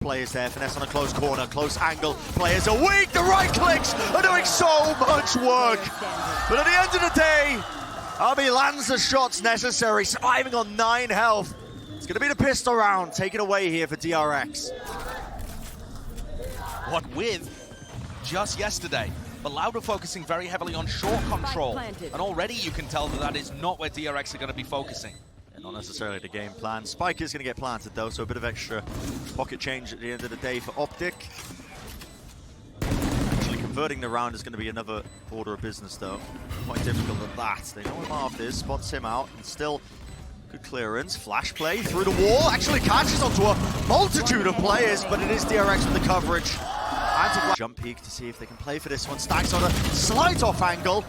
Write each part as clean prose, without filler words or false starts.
Players there, finesse on a close corner, close angle, players are weak, the right clicks are doing so much work. But at the end of the day, Army lands the shots necessary, surviving on 9 health. It's going to be the pistol round, taken away here for DRX. What with just yesterday, but Louder focusing very heavily on short control. And already you can tell that that is not where DRX are going to be focusing. Not necessarily the game plan. Spike is going to get planted though, so a bit of extra pocket change at the end of the day for OPTIC. Actually converting the round is going to be another order of business though. Quite difficult at that. They know him after this, spots him out, and still good clearance. Flash play through the wall, actually catches onto a multitude of players, but it is DRX with the coverage. Jump peek to see if they can play for this one. Stacks on a slight off angle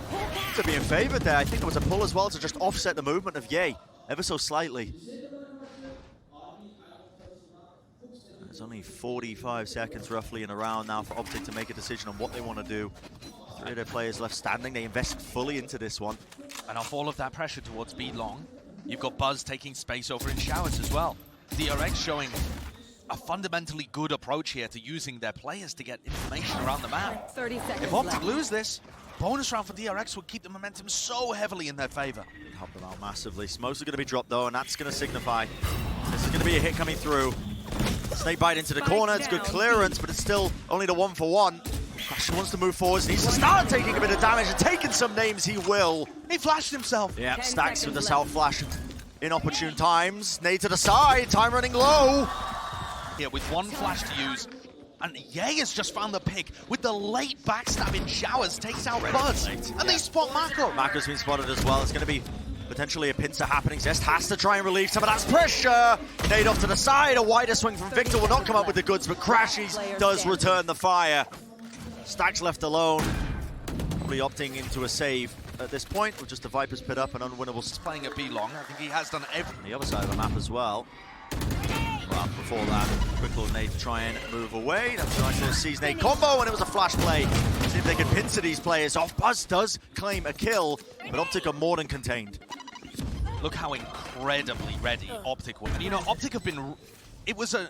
to be in favor there. I think there was a pull as well to just offset the movement of Ye. Ever so slightly. There's only 45 seconds roughly in a round now for OPTIC to make a decision on what they want to do. 3 of their players left standing. They invest fully into this one. And off all of that pressure towards B long, you've got Buzz taking space over in showers as well. DRX showing a fundamentally good approach here to using their players to get information around the map. 30 seconds if OPTIC left. lose this, bonus round for DRX would keep the momentum so heavily in their favor. Help them out massively. Smokes are going to be dropped though, and that's going to signify this is going to be a hit coming through. Snake bite into the corner. It's good clearance, but it's still only the 1-for-1. Crash wants to move forwards. Needs to start taking a bit of damage and taking some names. He will. He flashed himself. Yeah, Stacks with the self flash at inopportune times. Nade to the side. Time running low. Yeah, with one flash to use. And Ye has just found the pick with the late backstab in showers, takes out Buzz. And they spot Mako. Mako's been spotted as well. It's going to be potentially a pincer happening. Zest has to try and relieve some of that pressure. Nade off to the side. A wider swing from Victor will not come up with the goods, but Crashies does return the fire. Stacks left alone. Probably opting into a save at this point with just the Viper's pit up and unwinnable. Playing at B long. I think he has done everything. The other side of the map as well. Well, before that, quick little nade to try and move away. That's a nice little seize nade combo, and it was a flash play. See if they can pincer these players off. Buzz does claim a kill, but OPTIC are more than contained. Look how incredibly ready OPTIC were. And you know, OPTIC have been... It was an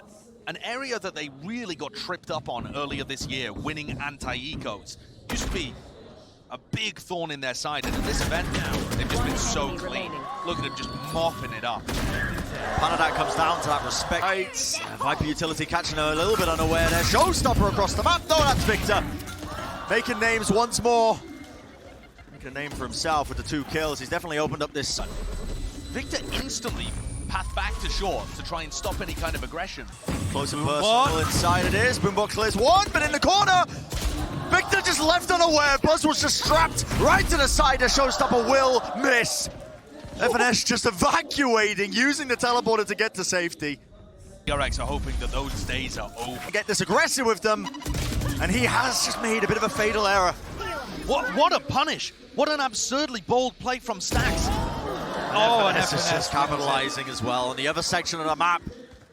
area that they really got tripped up on earlier this year, winning anti-ecos. Used to be a big thorn in their side, and at this event now, they've just been so clean. Look at them just mopping it up. Part of that comes down to that respect. Right. Viper utility catching her a little bit unaware there. Showstopper across the map. No, that's Victor. Making names once more. Making a name for himself with the 2 kills. He's definitely opened up this. Victor instantly path back to shore to try and stop any kind of aggression. Close and personal inside it is. Boombot clears one, but in the corner, Victor just left unaware. Buzz was just strapped right to the side. The Showstopper will miss. FNS just evacuating, using the teleporter to get to safety. DRX are hoping that those days are over. Get this aggressive with them, and he has just made a bit of a fatal error. What a punish! What an absurdly bold play from Stacks. Oh, and FNS is capitalizing as well. On the other section of the map,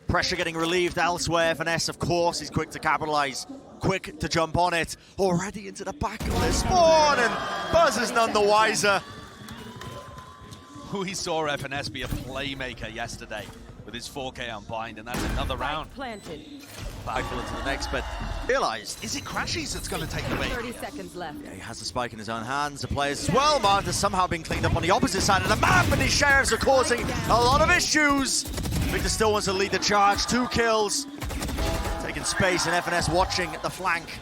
pressure getting relieved elsewhere. FNS, of course, is quick to capitalize, quick to jump on it. Already into the back of their spawn, and Buzz is none the wiser. We saw FNS be a playmaker yesterday with his 4K unbind, and that's another round. Planted. Back into the next, but realized, Is it Crashies that's going to take the bait? 30 seconds left. yeah, he has the spike in his own hands. The players as well. Marth has somehow been cleaned up on the opposite side of the map, and these sheriffs are causing a lot of issues. Victor still wants to lead the charge. 2 kills. Taking space, and FNS watching at the flank,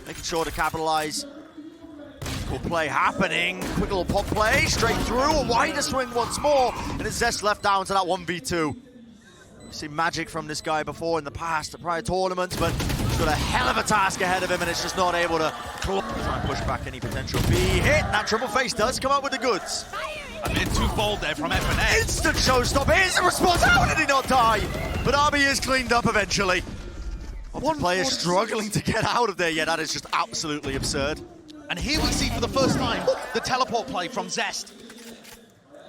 making sure to capitalize. Cool play happening. Quick little pop play, straight through. A wider swing once more, and it's Zest left down to that 1v2. We've seen magic from this guy before in the past, at prior tournaments, but he's got a hell of a task ahead of him, and it's just not able to try and push back any potential B hit. And that triple face does come up with the goods. A bit too bold there from FNS. Instant showstopper. Here's the response. How did he not die? But RB is cleaned up eventually. One player struggling to get out of there. Yeah, that is just absolutely absurd. And here we see for the first time the teleport play from Zest.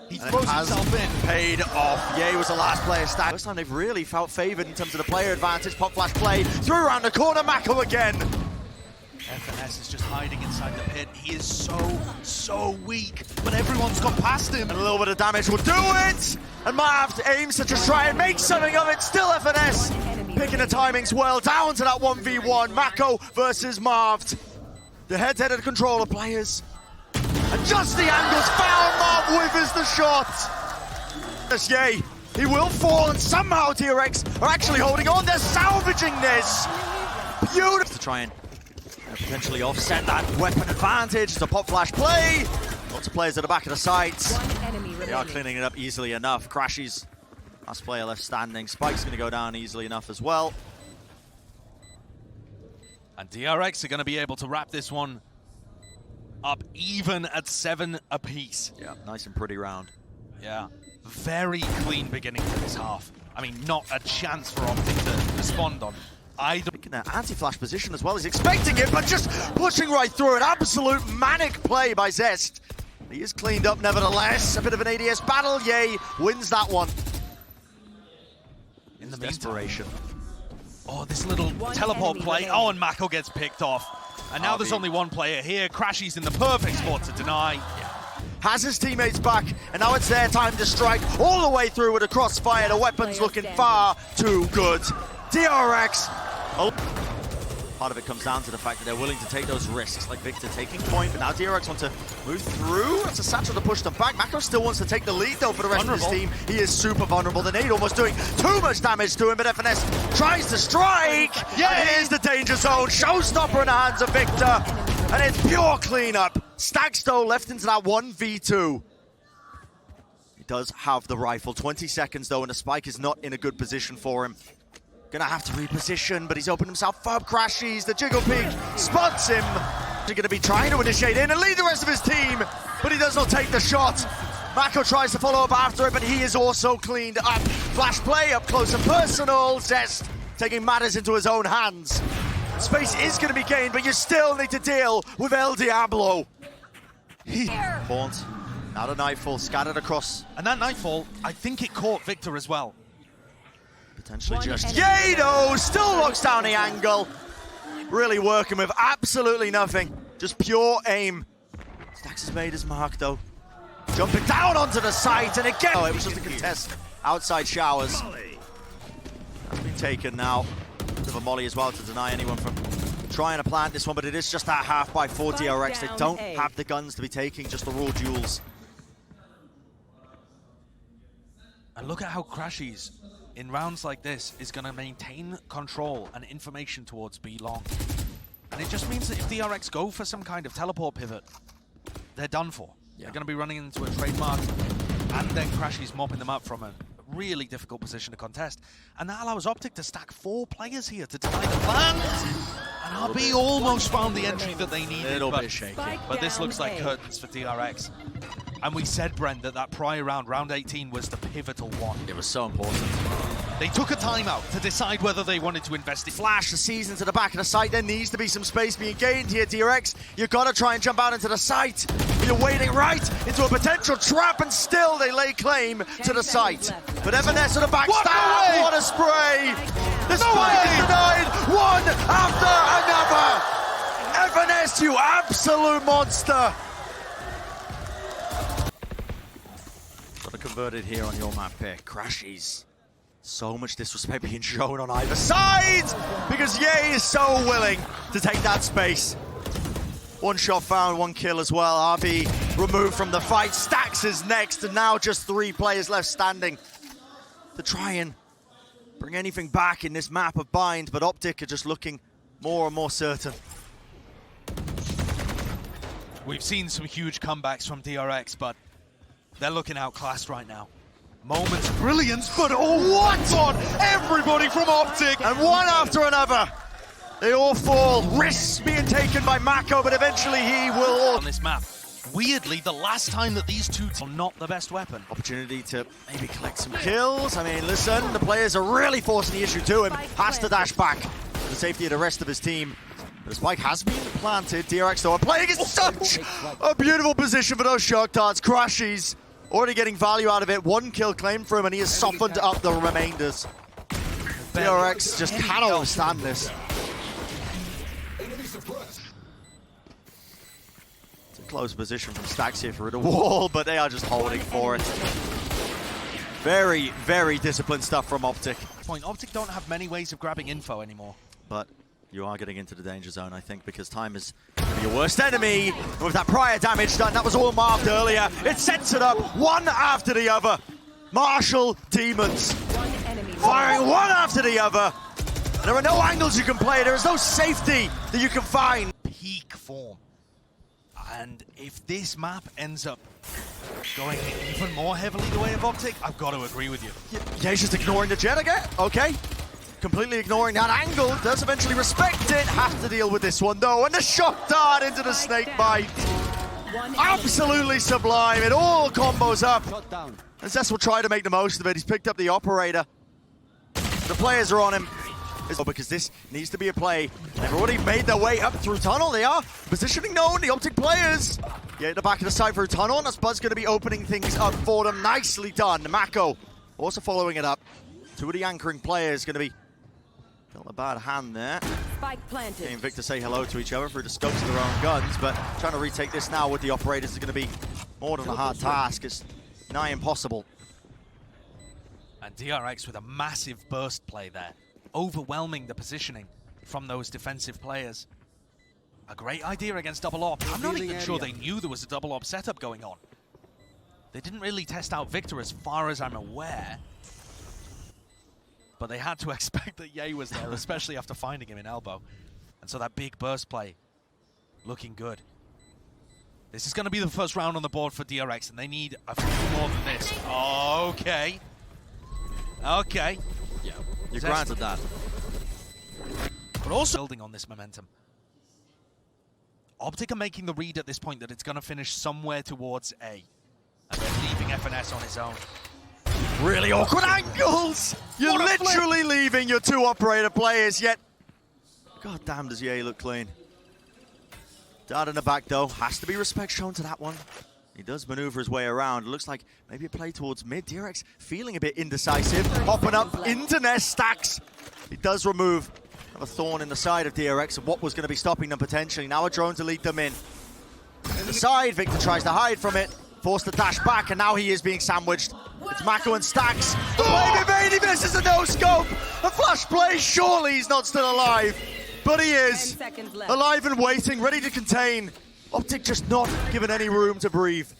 He throws himself in. Paid off. Ye was the last player stacked. First time they've really felt favored in terms of the player advantage. Pop flash play. Through around the corner. Mako again. FNS is just hiding inside the pit. He is so weak, but everyone's got past him. And a little bit of damage will do it. And Marv aims to just try and make something of it. Still FNS. Picking the timings well, down to that 1v1. Mako versus Marved. The head-to-head of the controller players. And just the angles found, Marv withers the shot. Yes, yay. He will fall, and somehow DRX are actually holding on. They're salvaging this. Beautiful. To try and potentially offset that weapon advantage. It's a pop flash play. Lots of players at the back of the sites. They are cleaning it up easily enough. Crashies, last player left standing. Spike's going to go down easily enough as well. And DRX are going to be able to wrap this one up even at 7 apiece. Yeah, nice and pretty round. Yeah, very clean beginning to this half. I mean, not a chance for Optic to respond on either. In an anti-flash position as well. He's expecting it, but just pushing right through it. Absolute manic play by Zest. He is cleaned up nevertheless. A bit of an ADS battle. Yay, wins that one. In the desperation. Oh, this little teleport play. Oh, and Mako gets picked off. And now there's only one player here. Crashy's in the perfect spot to deny. Has his teammates back, and now it's their time to strike all the way through with a crossfire. The weapon's looking far too good. DRX. Oh. Part of it comes down to the fact that they're willing to take those risks, like Victor taking point, but now DRX want to move through. It's a satchel to push them back. Mako still wants to take the lead, though, for the rest of his team. He is super vulnerable. The nade almost doing too much damage to him, but FNS tries to strike. Yeah, and here's the danger zone. Showstopper in the hands of Victor, and it's pure cleanup. Stagstow left into that 1v2. He does have the rifle. 20 seconds, though, and the spike is not in a good position for him. Gonna have to reposition, but he's opened himself up. Crashies, the jiggle peek, spots him. He's gonna be trying to initiate in and lead the rest of his team, but he does not take the shot. Mako tries to follow up after it, but he is also cleaned up. Flash play up close and personal. Zest taking matters into his own hands. Space is gonna be gained, but you still need to deal with El Diablo. Haunt, now the Nightfall scattered across. And that Nightfall, I think it caught Victor as well. Potentially just Yado still locks down the angle. Really working with absolutely nothing. Just pure aim. Stax has made his mark though. Jumping down onto the site, and again, oh, it was just a contest outside showers. That's been taken now. Bit of a molly as well to deny anyone from trying to plant this one, but it is just that half by 4 DRX. They don't have the guns to be taking just the raw duels. And look at how Crashies in rounds like this is going to maintain control and information towards B long. And it just means that if DRX go for some kind of teleport pivot, they're done for. Yeah. They're going to be running into a trademark, and then Crashies mopping them up from a really difficult position to contest. And that allows Optic to stack 4 players here to deny the plant. And RB almost found the entry that they needed. Little bit shaky. But this looks like curtains for DRX. And we said, Brent, that prior round, round 18, was the pivotal one. It was so important. They took a timeout to decide whether they wanted to invest in. Flash the season to the back of the site. There needs to be some space being gained here, DRX. You've got to try and jump out into the site. You're wading right into a potential trap, and still they lay claim to the site. But Evanes on the backstab. What a spray! The spike is denied, one after another. Evanes, you absolute monster. Got to convert it here on your map pick. Crashies. So much disrespect being shown on either side, because Ye is so willing to take that space. One shot found, 1 kill as well. RB removed from the fight. Stax is next, and now just 3 players left standing to try and bring anything back in this map of bind, but Optic are just looking more and more certain. We've seen some huge comebacks from DRX, but they're looking outclassed right now. Moments of brilliance, but oh, what on everybody from Optic! And one after another, they all fall. Risks being taken by Mako, but eventually he will. On this map, weirdly, the last time that these two teams are not the best weapon. Opportunity to maybe collect some kills. I mean, listen, the players are really forcing the issue to him. Has to dash back for the safety of the rest of his team. But the spike has been planted. DRX, though, are playing in such a beautiful position for those shock darts. Crashies already getting value out of it. 1 kill claimed for him, and he has softened up the remainders. DRX just cannot withstand this. It's a close position from Stax here for the wall, but they are just holding for it. Very, very disciplined stuff from Optic. Point, Optic don't have many ways of grabbing info anymore. But you are getting into the danger zone, I think, because time is going to be your worst enemy. And with that prior damage done, that was all marked earlier. It sets it up one after the other. Martial Demons firing one after the other. There are no angles you can play. There is no safety that you can find. Peak form. And if this map ends up going even more heavily the way of Optic, I've got to agree with you. Yeah, he's just ignoring the jet again. Okay. Completely ignoring that angle. Does eventually respect it. Have to deal with this one, though. And the shock dart into the snake bite. Absolutely sublime. It all combos up. And Zess will try to make the most of it. He's picked up the operator. The players are on him. Because this needs to be a play. They've already made their way up through tunnel. They are positioning known, the Optic players. Yeah, at the back of the side through tunnel. And that's Buzz going to be opening things up for them. Nicely done. Mako also following it up. Two of the anchoring players going to be dealt a bad hand there. Spike planted. Getting Vic to say hello to each other through the scopes of their own guns, but trying to retake this now with the operators is going to be more than a hard task. It's nigh impossible. And DRX with a massive burst play there, overwhelming the positioning from those defensive players. A great idea against double op. I'm not even sure they knew there was a double op setup going on. They didn't really test out Victor as far as I'm aware. But they had to expect that Ye was there, especially after finding him in elbow. And so that big burst play, looking good. This is going to be the first round on the board for DRX, and they need a few more than this. Okay. Okay. Yeah, you're granted that. But also building on this momentum. Optic are making the read at this point that it's going to finish somewhere towards A. And they're leaving FNS on his own. Really awkward angles! You're literally leaving your two operator players, yet... God damn, does Ye look clean. Dart in the back, though. Has to be respect shown to that one. He does maneuver his way around. It looks like maybe a play towards mid. DRX feeling a bit indecisive. Hopping up into Nest stacks. He does remove a thorn in the side of DRX of what was going to be stopping them potentially. Now a drone to lead them in. In the side, Victor tries to hide from it. Forced to dash back, and now he is being sandwiched. It's Mako and Stacks. Oh, he misses a no-scope! A flash play, surely he's not still alive. But he is. Alive and waiting, ready to contain. Optic just not given any room to breathe.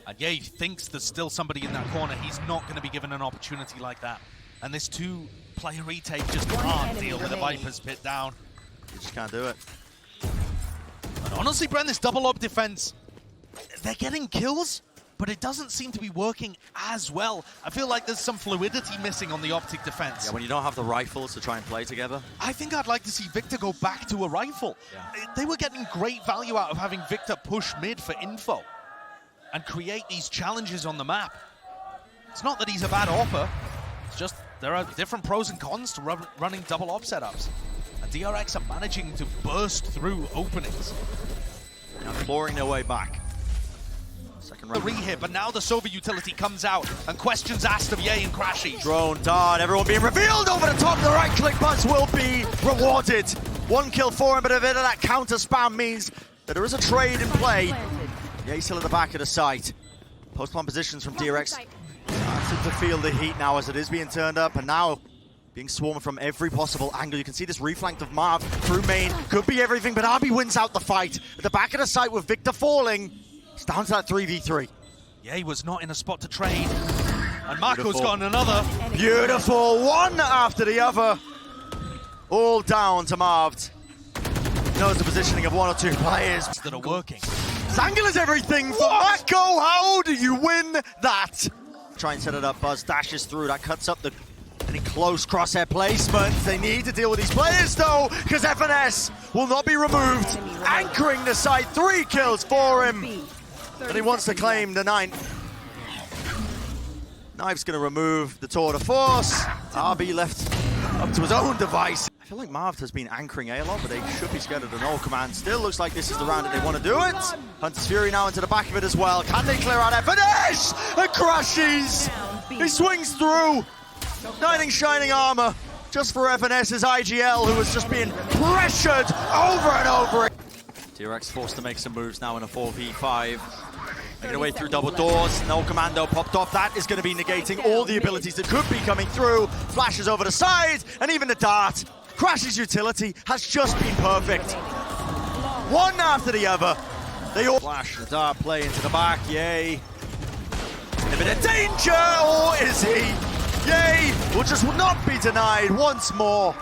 And yeah, he thinks there's still somebody in that corner. He's not going to be given an opportunity like that. And this two-player retake just can't deal with the Viper's pit down. You just can't do it. And honestly, Bren, this double op defense, they're getting kills, but it doesn't seem to be working as well. I feel like there's some fluidity missing on the Optic defense. Yeah, when you don't have the rifles to try and play together. I think I'd like to see Victor go back to a rifle. Yeah. They were getting great value out of having Victor push mid for info and create these challenges on the map. It's not that he's a bad offer, it's just there are different pros and cons to running double op setups. And DRX are managing to burst through openings. Now clawing their way back. Second round. The re-hit, but now the Sova utility comes out and questions asked of Ye and Crashy. Drone dart, everyone being revealed over the top. The right click buzz will be rewarded. One kill for him, but a bit of that counter spam means that there is a trade in play. Yeah, he's still at the back of the site. Post-plant positions from DRX. Starting to feel the heat now as it is being turned up, and now being swarmed from every possible angle. You can see this reflanked of Marv through main. Could be everything, but Arby wins out the fight. At the back of the site with Victor falling. It's down to that 3v3. Yeah, he was not in a spot to trade. And Marco's got another. Beautiful, one after the other. All down to Marv. Knows the positioning of one or two players. That are working. Zangle is everything for Mako. How do you win that? Try and set it up. Buzz dashes through. That cuts up the any close crosshair placement. They need to deal with these players though, because FNS will not be removed. Anchoring the site. 3 kills for him. And he wants to claim the 9th. Knife's going to remove the tour de force. RB left up to his own device. I feel like Marv has been anchoring A lot, but they should be scared of the null command. Still looks like this is the round that they want to do it. Hunter's Fury now into the back of it as well. Can they clear out FNS? And crashes. He swings through. Knight in shining armor. Just for FNS's IGL, who was just being pressured over and over. DRX forced to make some moves now in a 4v5. Making away through double doors. No commando popped off. That is going to be negating all the abilities that could be coming through. Flashes over the side, and even the dart. Crash's utility has just been perfect. One after the other. They all flash the dart play into the back. Yay. In a bit of danger, or is he? Yay will just not be denied once more.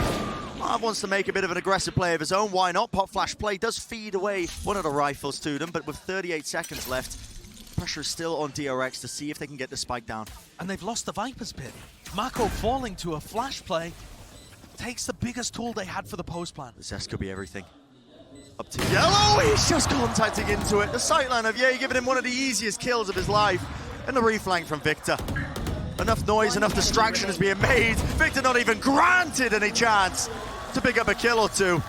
Marv wants to make a bit of an aggressive play of his own. Why not? Pop flash play does feed away one of the rifles to them, but with 38 seconds left, pressure is still on DRX to see if they can get the spike down. And they've lost the Viper's Pit. Mako falling to a flash play takes the biggest tool they had for the post plan. The Zest could be everything. Up to Yellow, he's just contacting into it. The sightline of Ye giving him one of the easiest kills of his life. And the reflank from Victor. Enough noise, enough distraction is being made. Victor not even granted any chance to pick up a kill or two.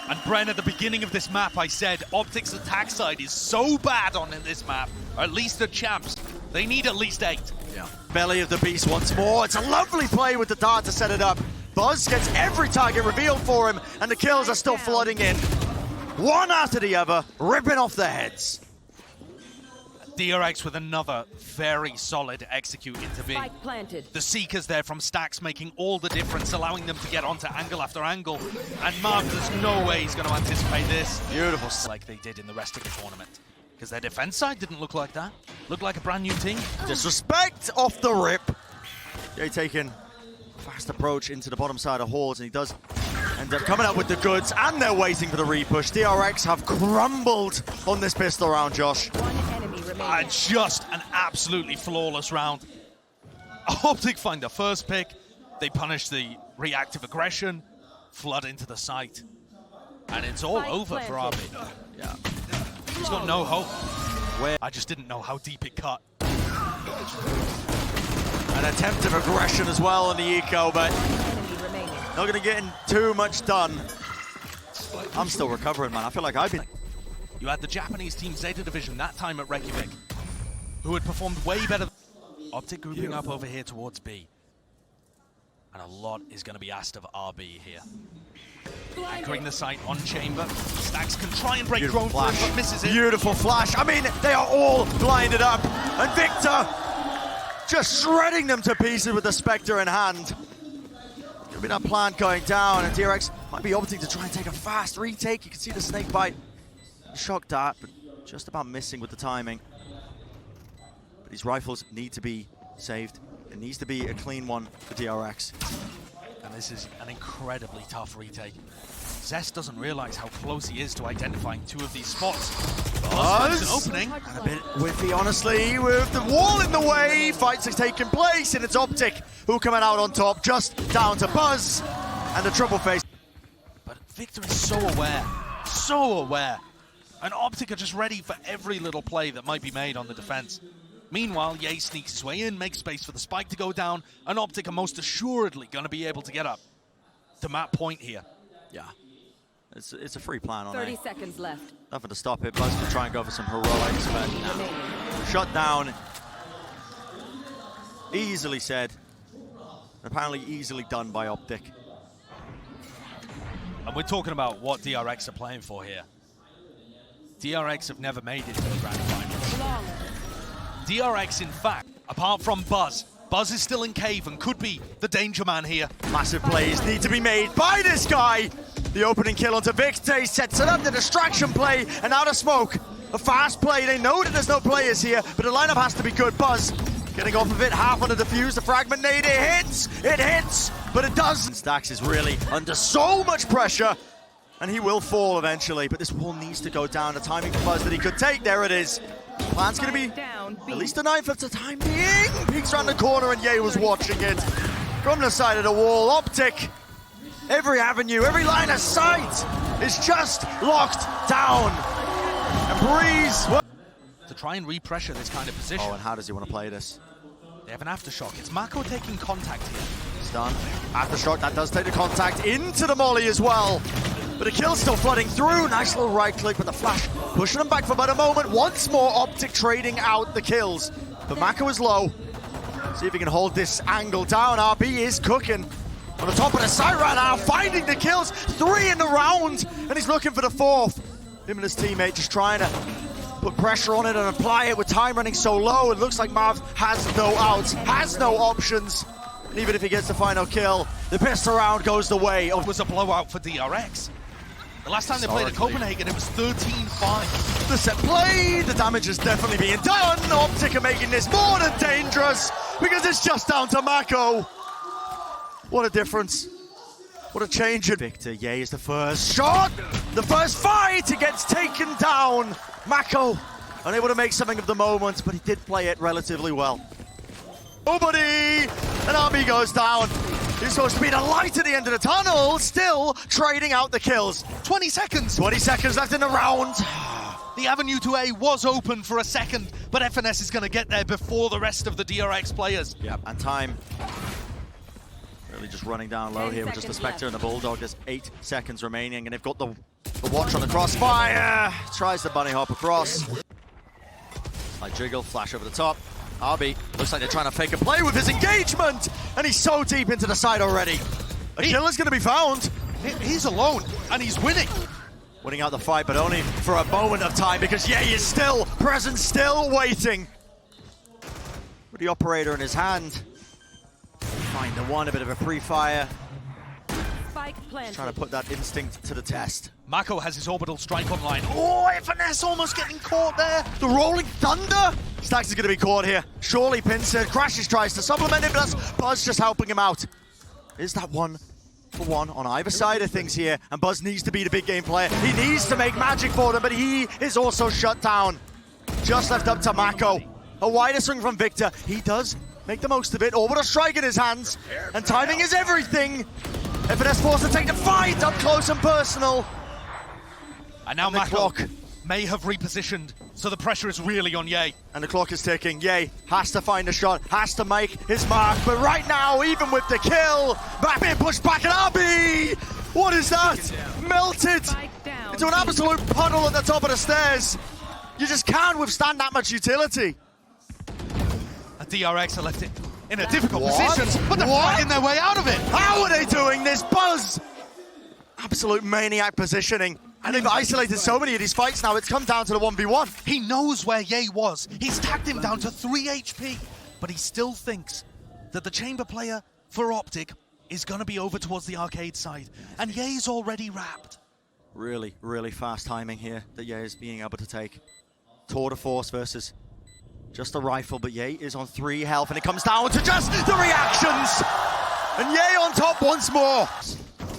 And Bren, at the beginning of this map, I said Optic's attack side is so bad on in this map, or at least the champs. They need at least 8. Yeah. Belly of the beast once more. It's a lovely play with the dart to set it up. Buzz gets every target revealed for him, and the kills are still flooding in. One after the other, ripping off their heads. DRX with another very solid execute into B. Planted. The Seekers there from Stacks making all the difference, allowing them to get onto angle after angle. And Marv, there's no way he's going to anticipate this. Beautiful. Like they did in the rest of the tournament. Because their defense side didn't look like that. Looked like a brand new team. Disrespect off the rip. Jay taking a fast approach into the bottom side of Halls, and he does end up coming up with the goods, and they're waiting for the repush. DRX have crumbled on this pistol round, Josh. One enemy remaining. Just an absolutely flawless round. Optic find the first pick. They punish the reactive aggression, flood into the site. And it's all over for RB. Yeah. He's got no hope. I just didn't know how deep it cut. An attempt of aggression as well on the eco, but not going to get too much done. I'm still recovering, man. I feel like I've been... You had the Japanese team Zeta Division that time at Reykjavik, who had performed way better. Optic grouping up over here towards B. And a lot is going to be asked of RB here. Anchoring the site on chamber. Stacks can try and break drone through, but misses it. Beautiful flash. I mean, they are all blinded up. And Victor just shredding them to pieces with the Spectre in hand. Could be that plant going down, and DRX might be opting to try and take a fast retake. You can see the snake bite. Shock dart, but just about missing with the timing. But these rifles need to be saved. It needs to be a clean one for DRX. And this is an incredibly tough retake. Zest doesn't realize how close he is to identifying 2 of these spots. Buzz! An opening. And a bit whiffy, honestly, with the wall in the way. Fights are taking place, and it's Optic who coming out on top, just down to Buzz and the triple face. But Victor is so aware, so aware. And Optic are just ready for every little play that might be made on the defense. Meanwhile, Ye sneaks his way in, makes space for the spike to go down, and Optic are most assuredly going to be able to get up to map point here. Yeah, it's a free plan on 30 seconds left. Nothing to stop it. Buzz will try and go for some heroics, but nah. Shut down. Easily said. Apparently easily done by Optic. And we're talking about what DRX are playing for here. DRX have never made it to the grand finals. DRX, in fact, apart from Buzz is still in cave and could be the danger man here. Massive plays need to be made by this guy. The opening kill onto Victor, he sets it up, the distraction play, and out of smoke. A fast play, they know that there's no players here, but the lineup has to be good. Buzz getting off of it, half on the defuse, the fragment nade, it hits, but it doesn't. Stacks is really under so much pressure, and he will fall eventually, but this wall needs to go down. The timing for Buzz that he could take, there it is. Plan's gonna be at least a 9 for the time being. Peeks around the corner and Ye was watching it. From the side of the wall, Optic, every avenue, every line of sight is just locked down. And Breeze... To try and repressure this kind of position. Oh, and how does he want to play this? They have an aftershock. It's Mako taking contact here. Stun. Aftershock, that does take the contact into the molly as well. But the kill's still flooding through. Nice little right click with the flash. Pushing them back for about a moment. Once more, Optic trading out the kills. But Mako is low. See if he can hold this angle down. RB is cooking. On the top of the site right now, finding the kills. 3 in the round, and he's looking for the 4th. Him and his teammate just trying to put pressure on it and apply it with time running so low. It looks like Marv has no outs, has no options. And even if he gets the final kill, the pistol round goes the way of... It was a blowout for DRX. The last time they played at Copenhagen, it was 13-5. The set play, the damage is definitely being done. OPTIC are making this more than dangerous because it's just down to Mako. What a difference. What a change. Victor, Ye is the first shot. The first fight, he gets taken down. Mako unable to make something of the moment, but he did play it relatively well. Nobody, and RB goes down. He's supposed to be the light at the end of the tunnel, still trading out the kills. 20 seconds. 20 seconds left in the round. The avenue to A was open for a second, but FNS is going to get there before the rest of the DRX players. Yep, and time really just running down low here with just the Spectre and the Bulldog. There's 8 seconds remaining, and they've got the watch on the crossfire. Tries the bunny hop across. Like jiggle, flash over the top. RB looks like they're trying to fake a play with his engagement, and he's so deep into the side already. A killer's going to be found. He's alone, and he's winning. Winning out the fight, but only for a moment of time, because Ye is still present, still waiting. With the operator in his hand. Find the one, a bit of a pre-fire. Spike planted. Trying to put that instinct to the test. Mako has his orbital strike online. Oh, FNS almost getting caught there. The rolling thunder! Stax is going to be caught here. Surely Pinsir. Crashes tries to supplement him, but that's Buzz just helping him out. Is that 1-for-1 on either side of things here? And Buzz needs to be the big game player. He needs to make magic for them, but he is also shut down. Just left up to Mako. A wider swing from Victor. He does make the most of it. Orbital strike in his hands. And timing is everything. FNS forced to take the fight up close and personal. And now Mako may have repositioned, so the pressure is really on Ye. And the clock is ticking. Ye has to find a shot, has to make his mark. But right now, even with the kill, back being pushed back at RB. What is that? Melted into an absolute puddle at the top of the stairs. You just can't withstand that much utility. And DRX are left in a difficult position, but they're fighting their way out of it. How are they doing this? Buzz! Absolute maniac positioning. And they've isolated so many of these fights now, it's come down to the 1v1. He knows where Ye was. He's tagged him down to 3 HP, but he still thinks that the chamber player for OPTIC is going to be over towards the arcade side. And Ye's already wrapped. Really, really fast timing here that Ye is being able to take. Tour de force versus just a rifle, but Ye is on 3 health, and it comes down to just the reactions! And Ye on top once more.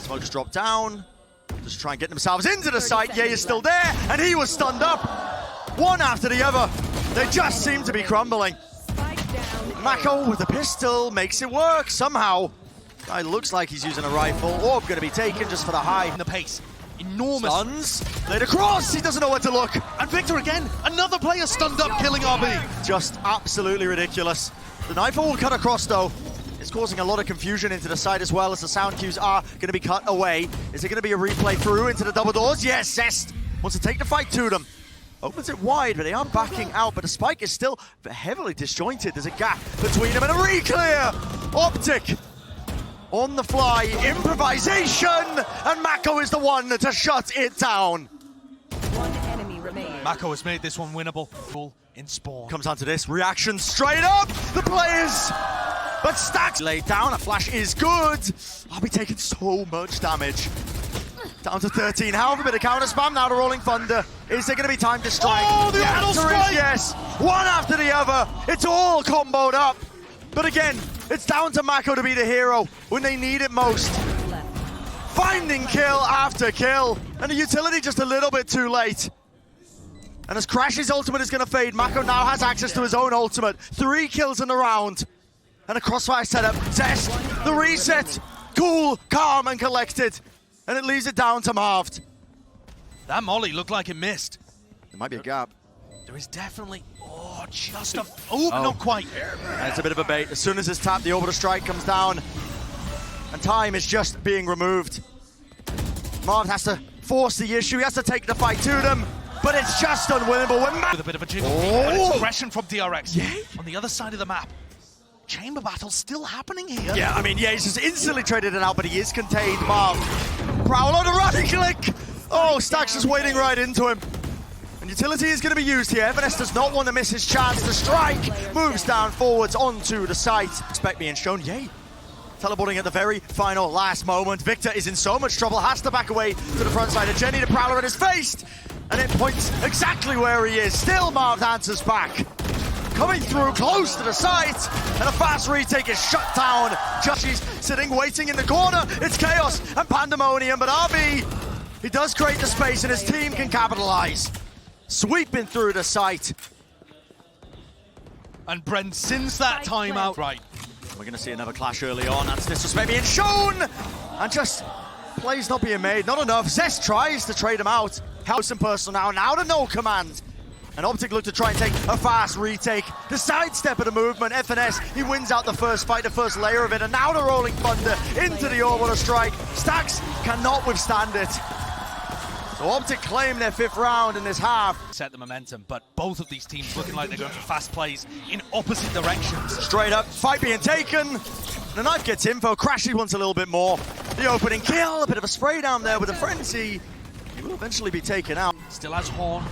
Smokes drop down. Just try and get themselves into the site. Ye is still there, and he was stunned up. One after the other. They just seem to be crumbling. Mako with the pistol makes it work somehow. Guy looks like he's using a rifle. Orb going to be taken just for the high. In the pace. Enormous. Stuns. Laid across. He doesn't know where to look. And Victor again. Another player stunned up, killing RB. Just absolutely ridiculous. The knife will cut across though. It's causing a lot of confusion into the side as well, as the sound cues are going to be cut away. Is it going to be a replay through into the double doors? Yes, Zest wants to take the fight to them. Opens it wide, but they are backing out. But the spike is still heavily disjointed. There's a gap between them and a re-clear. OPTIC on the fly, improvisation, and Mako is the one to shut it down. One enemy remains. Mako has made this one winnable. Full in spawn. Comes down to this reaction straight up. The players. But Stax laid down, a flash is good. I'll be taking so much damage. Down to 13, however, a bit of counter spam now to Rolling Thunder. Is there going to be time to strike? Oh, the auto strike! Yes, one after the other. It's all comboed up. But again, it's down to Mako to be the hero when they need it most. Finding kill after kill. And the utility just a little bit too late. And as Crash's ultimate is going to fade, Mako now has access to his own ultimate. 3 kills in the round. And a crossfire setup. Zest, the reset. Cool, calm, and collected. And it leaves it down to Marved. That molly looked like it missed. There might be a gap. There is definitely... Oh, just a... Oh, not quite. And it's a bit of a bait. As soon as it's tapped, the orbital strike comes down. And time is just being removed. Marved has to force the issue. He has to take the fight to them. But it's just unwinnable. With a bit of a jiggle. And it's aggression from DRX. Yeah. On the other side of the map. Chamber battle still happening here. Yeah, I mean, yeah, he's just instantly traded it out, but he is contained. Marv. Prowl on a running click. Oh, Stax just wading right into him. And utility is going to be used here. Evanes does not want to miss his chance to strike. Moves down forwards onto the site. Expect being shown. Yay. Teleporting at the very final last moment. Victor is in so much trouble. Has to back away to the front side of Jenny. The Prowler at his face. And it points exactly where he is. Still Marv answers back. Coming through close to the site. And a fast retake is shut down. Joshi's sitting, waiting in the corner. It's chaos and pandemonium. But RB, he does create the space and his team can capitalize. Sweeping through the site. And Brent, since that timeout, right. We're going to see another clash early on. That's disrespect being shown. And just plays not being made. Not enough. Zest tries to trade him out. House and personal now to no command. And OPTIC look to try and take a fast retake. The sidestep of the movement. FNS, he wins out the first fight, the first layer of it. And now the Rolling Thunder into the orbital strike. Stax cannot withstand it. So OPTIC claim their 5th round in this half. Set the momentum, but both of these teams looking like they're going for fast plays in opposite directions. Straight up, fight being taken. The knife gets info, Crashy wants a little bit more. The opening kill, a bit of a spray down there with a frenzy. He will eventually be taken out. Still has Horn.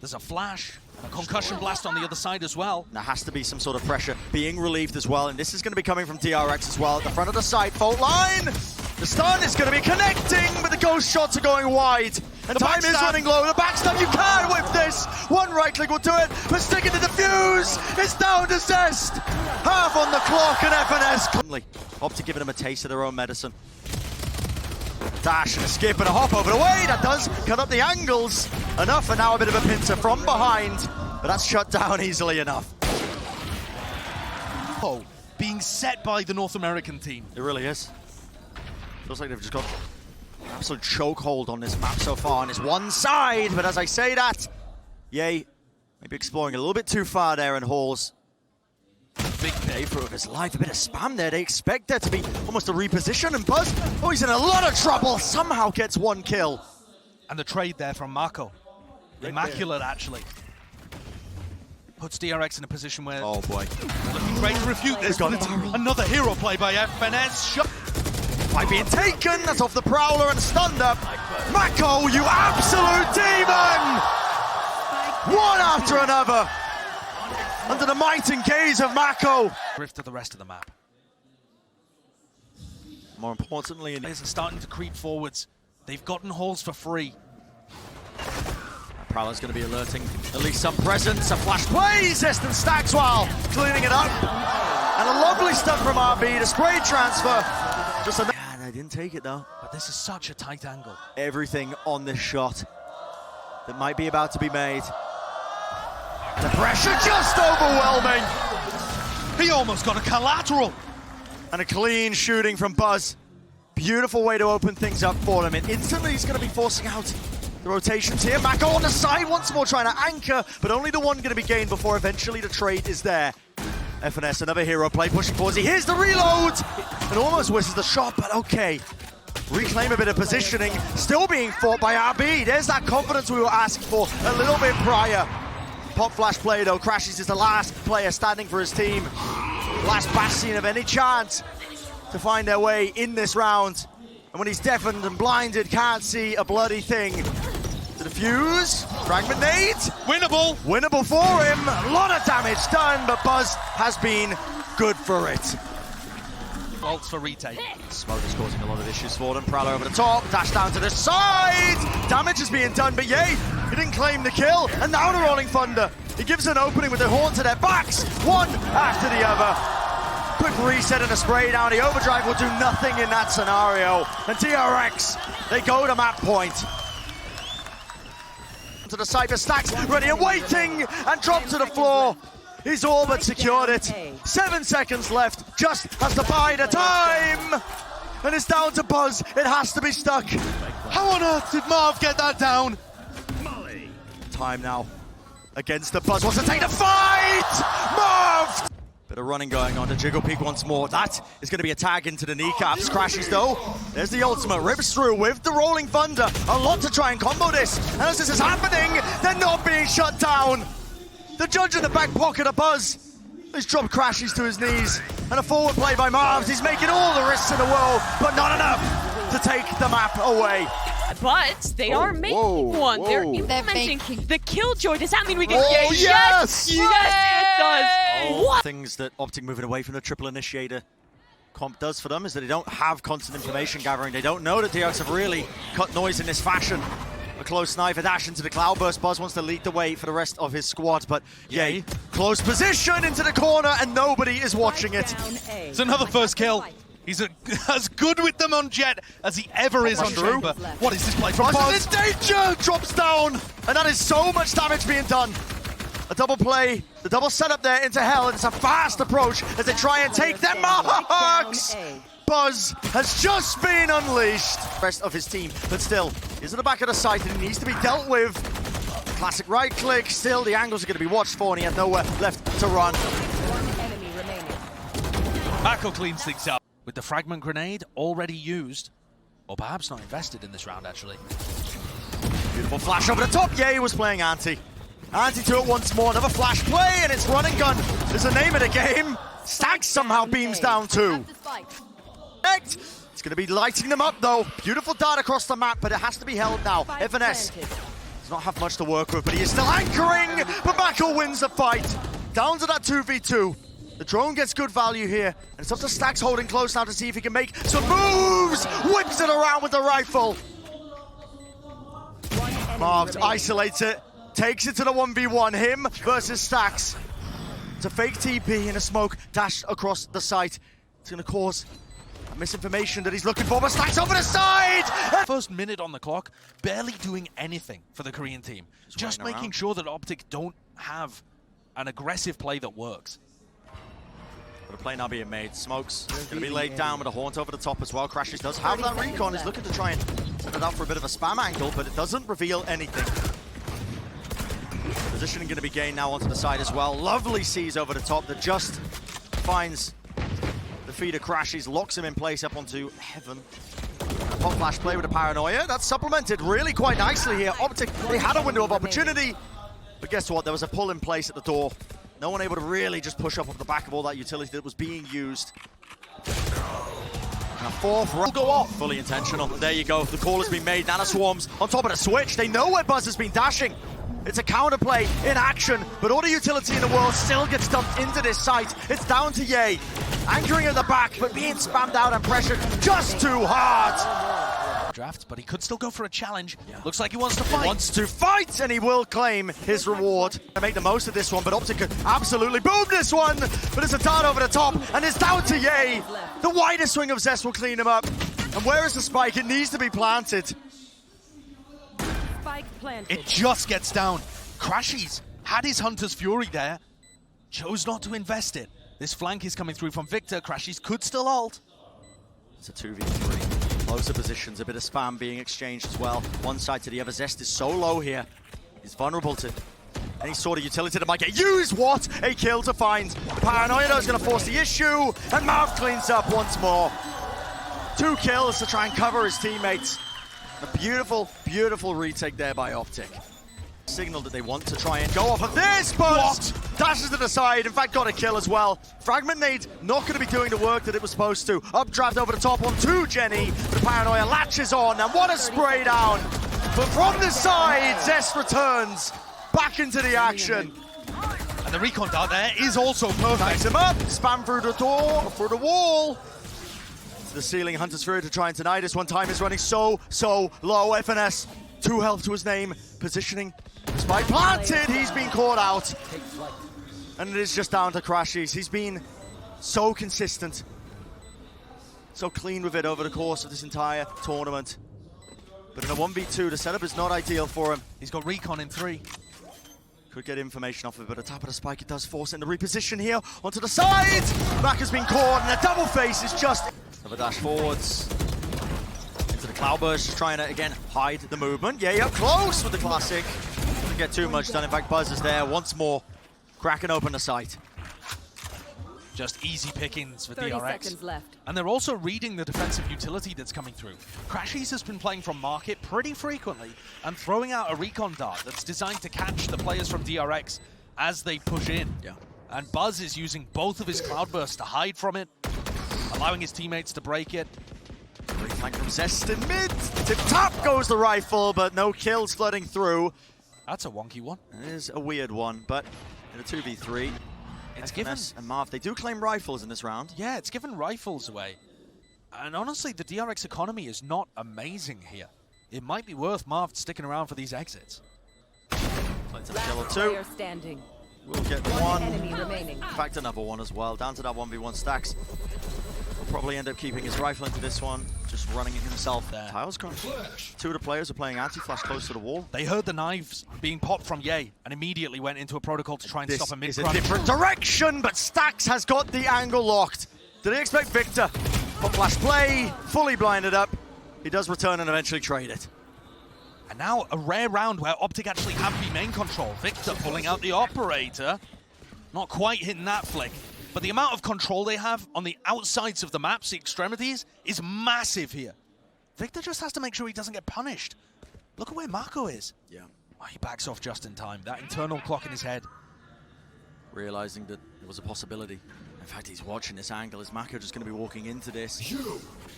There's a flash, and a concussion blast on the other side as well. There has to be some sort of pressure being relieved as well, and this is going to be coming from DRX as well. At the front of the site, fault line. The stun is going to be connecting, but the ghost shots are going wide. And time is running low. The backstab, you can't whip this. One right click will do it, but sticking to the fuse. It's down to Zest. Half on the clock, and FNS. OPTIC giving them a taste of their own medicine. Dash and a skip and a hop over the way. That does cut up the angles enough, and now a bit of a pincer from behind, but that's shut down easily enough. Oh, being set by the North American team. It really is. Feels like they've just got an absolute chokehold on this map so far on this one side, but as I say that, Yay, maybe exploring a little bit too far there in Halls. Big day for his life, a bit of spam there. They expect there to be almost a reposition, and Buzz, oh, he's in a lot of trouble, somehow gets one kill. And the trade there from Mako. Immaculate, actually. Puts DRX in a position where... Oh boy. Looking great to refute this. Another hero play by FNS. By being taken, that's off the Prowler and stunned up. Mako, you absolute demon! One after another. Under the might and gaze of Mako. Drift to the rest of the map. More importantly, Players are starting to creep forwards. They've gotten Halls for free. Prowler's going to be alerting at least some presence. A flash play, Zest and Staxwell cleaning it up. And a lovely stuff from RB, the spray transfer. Just a... Yeah, they didn't take it though. But this is such a tight angle. Everything on this shot that might be about to be made. The pressure just overwhelming. He almost got a collateral. And a clean shooting from Buzz. Beautiful way to open things up for him. And instantly he's going to be forcing out the rotations here. Mako on the side once more trying to anchor, but only the one going to be gained before eventually the trade is there. FNS, another hero play, pushing forwards. He hears the reload and almost whistles the shot, but okay. Reclaim a bit of positioning. Still being fought by RB. There's that confidence we were asking for a little bit prior. Pop flash play though. Crashes is the last player standing for his team. Last bastion of any chance to find their way in this round. And when he's deafened and blinded, can't see a bloody thing. To the fuse, fragment nade. Winnable. Winnable for him. A lot of damage done, but Buzz has been good for it. Bolts for retake. Smoke is causing a lot of issues for them. Prowler over the top, dash down to the side. Damage is being done, but yay, he didn't claim the kill. And now the Rolling Thunder. He gives an opening with the horn to their backs, one after the other. Quick reset and a spray down. The overdrive will do nothing in that scenario. And DRX, they go to map point. To the side, Stacks ready and waiting, and drop to the floor. He's all but secured it. 7 seconds left, just has to buy the time. And it's down to Buzz, it has to be stuck. How on earth did Marv get that down? Time now against the Buzz, wants to take the fight! Marv! Bit of running going on to Jiggle Peak once more. That is going to be a tag into the kneecaps. Crashes though. There's the ultimate, rips through with the Rolling Thunder. A lot to try and combo this. And as this is happening, they're not being shut down. The judge in the back pocket of Buzz. He's dropped Crashes to his knees. And a forward play by Marvs. He's making all the risks in the world, but not enough to take the map away. but they are making one. They're implementing the killjoy. Does that mean we get yes! Yes, it does. What? Things that OPTIC moving away from the triple initiator comp does for them is that they don't have constant information gathering. They don't know that DRX have really cut noise in this fashion. A close sniper dash into the cloudburst. Buzz wants to lead the way for the rest of his squad, but Yay, close position into the corner and nobody is watching it. It's another first kill. He's as good with them on Jet as he ever is on Chamber. What is this play from Buzz? Buzz is in danger! Drops down! And that is so much damage being done. A double play, the double setup there into hell, and it's a fast approach as they try and take their marks! Buzz has just been unleashed. Rest of his team, but still, is at the back of the site and he needs to be dealt with. Classic right click, still the angles are going to be watched for and he has nowhere left to run. One enemy remaining. Mako cleans things up with the fragment grenade already used, or perhaps not invested in this round actually. Beautiful flash over the top. Yay was playing anti. Anti to it once more, another flash play and it's run and gun. There's the name of the game. Stack somehow beams down too. It's going to be lighting them up though. Beautiful dart across the map, but it has to be held now. FNS does not have much to work with, but he is still anchoring. But Mako wins the fight. Down to that 2v2. The drone gets good value here, and it's up to Stacks holding close now to see if he can make some moves. Whips it around with the rifle. Marved isolates it, takes it to the 1v1. Him versus Stacks. It's a fake TP in a smoke dash across the site. It's going to cause misinformation that he's looking for, but Stacks over the side! First minute on the clock, barely doing anything for the Korean team. Just making sure that OPTIC don't have an aggressive play that works. But a play now being made. Smokes going to be laid down with a haunt over the top as well. Crashes does have that recon. He's looking to try and send it out for a bit of a spam angle, but it doesn't reveal anything. Positioning going to be gained now onto the side as well. Lovely sees over the top that just finds the feeder. Crashes, locks him in place up onto heaven. Pop flash play with a paranoia. That's supplemented really quite nicely here. OPTIC, they had a window of opportunity, but guess what? There was a pull in place at the door. No one able to really just push up off the back of all that utility that was being used. And a fourth will go off. Fully intentional. There you go. The call has been made. Nana Swarms on top of the switch. They know where Buzz has been dashing. It's a counterplay in action, but all the utility in the world still gets dumped into this site. It's down to Ye. Anchoring at the back, but being spammed out and pressured just too hard. Draft, but he could still go for a challenge. Looks like he wants to fight. He wants to fight, and he will claim his reward. To make the most of this one, but OPTIC could absolutely boom this one. But it's a dart over the top, and it's down to Ye. The widest swing of Zest will clean him up. And where is the spike? It needs to be planted. Spike planted. It just gets down. Crashies had his Hunter's Fury there, chose not to invest it. This flank is coming through from Victor. Crashies could still ult. It's a 2v3. Closer positions, a bit of spam being exchanged as well. One side to the other. Zest is so low here. He's vulnerable to any sort of utility that might get used. What a kill to find. Paranoia is going to force the issue, and Marv cleans up once more. 2 kills to try and cover his teammates. A beautiful, beautiful retake there by OPTIC. Signal that they want to try and go off of this, but dashes to the side. In fact, got a kill as well. Fragment nade not going to be doing the work that it was supposed to. Updraft over the top on 2 Jenny. The Paranoia latches on, and what a spray down. But from the side, Zest returns back into the action. And the recon dart there is also perfect. Ties him up, spam through the door, through the wall. To the ceiling, Hunter's Fury to try and deny this one. Time is running so low. FNS, 2 health to his name. Positioning, spike planted, he's been caught out. And it is just down to Crashies. He's been so consistent, so clean with it over the course of this entire tournament. But in a 1v2, the setup is not ideal for him. He's got recon in 3. Could get information off of it, but a tap of the spike, it does force it in the reposition here onto the side. Back has been caught, and a double face is just... Another dash forwards. Into the cloudburst, just trying to, again, hide the movement. Yeah, up close with the classic. Doesn't get too much done. In fact, Buzz is there once more, cracking open the site. Just easy pickings for 30 DRX. seconds left. And they're also reading the defensive utility that's coming through. Crashies has been playing from market pretty frequently and throwing out a recon dart that's designed to catch the players from DRX as they push in. Yeah. And Buzz is using both of his cloudbursts to hide from it, allowing his teammates to break it. Flank from Zest in mid. Tip top goes the rifle, but no kills flooding through. That's a wonky one. It is a weird one, but in a 2v3, It's given... and Marv, they do claim rifles in this round. Yeah, it's given rifles away. And honestly, the DRX economy is not amazing here. It might be worth Marv sticking around for these exits. Plays a kill or Last two. player standing. We'll get One one. enemy remaining. In fact, another one as well. Down to that 1v1 stacks. Will probably end up keeping his rifle into this one. Just running it himself there. Tiles gone. Two of the players are playing anti-flash close to the wall. They heard the knives being popped from Ye and immediately went into a protocol to try and stop a This is mid-crunch. a different direction, but Stacks has got the angle locked. Did he expect Victor? But flash play, fully blinded up. He does return and eventually trade it. And now a rare round where Optic actually have the main control. Victor pulling out the operator. Not quite hitting that flick. But the amount of control they have on the outsides of the maps, the extremities, is massive here. Victor just has to make sure he doesn't get punished. Look at where Marco is. Yeah. Oh, he backs off just in time. That internal clock in his head. Realizing that it was a possibility. In fact, he's watching this angle. Is Mako just going to be walking into this?